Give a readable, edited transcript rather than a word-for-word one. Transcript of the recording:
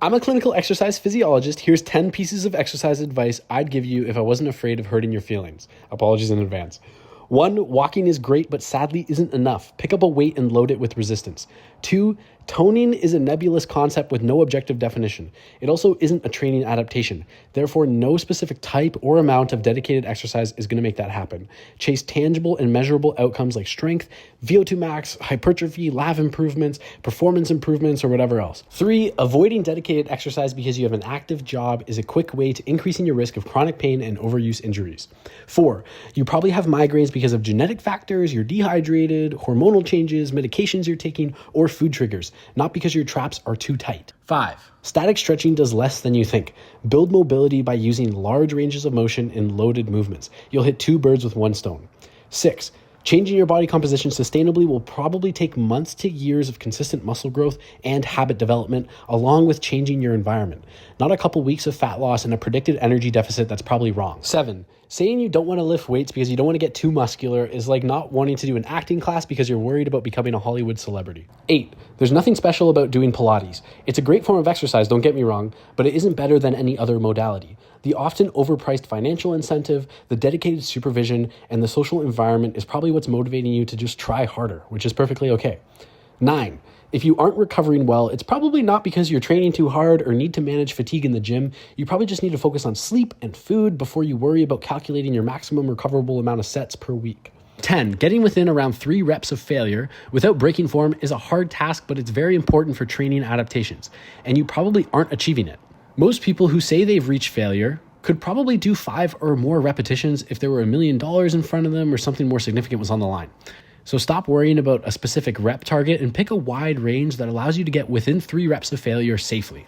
I'm a clinical exercise physiologist. Here's 10 pieces of exercise advice I'd give you if I wasn't afraid of hurting your feelings. Apologies in advance. 1, walking is great, but sadly isn't enough. Pick up a weight and load it with resistance. 2, toning is a nebulous concept with no objective definition. It also isn't a training adaptation. Therefore, no specific type or amount of dedicated exercise is going to make that happen. Chase tangible and measurable outcomes like strength, VO2 max, hypertrophy, lav improvements, performance improvements, or whatever else. 3, avoiding dedicated exercise because you have an active job is a quick way to increasing your risk of chronic pain and overuse injuries. 4, you probably have migraines because of genetic factors, you're dehydrated, hormonal changes, medications you're taking, or food triggers, not because your traps are too tight. 5, static stretching does less than you think. Build mobility by using large ranges of motion in loaded movements. You'll hit 2 birds with 1 stone. 6, changing your body composition sustainably will probably take months to years of consistent muscle growth and habit development, along with changing your environment. Not a couple weeks of fat loss and a predicted energy deficit that's probably wrong. 7, saying you don't want to lift weights because you don't want to get too muscular is like not wanting to do an acting class because you're worried about becoming a Hollywood celebrity. 8, there's nothing special about doing Pilates. It's a great form of exercise, don't get me wrong, but it isn't better than any other modality. The often overpriced financial incentive, the dedicated supervision, and the social environment is probably what's motivating you to just try harder, which is perfectly okay. 9, if you aren't recovering well, it's probably not because you're training too hard or need to manage fatigue in the gym. You probably just need to focus on sleep and food before you worry about calculating your maximum recoverable amount of sets per week. 10, getting within around 3 reps of failure without breaking form is a hard task, but it's very important for training adaptations, and you probably aren't achieving it. Most people who say they've reached failure could probably do 5 or more repetitions if there were $1 million in front of them or something more significant was on the line. So stop worrying about a specific rep target and pick a wide range that allows you to get within 3 reps of failure safely.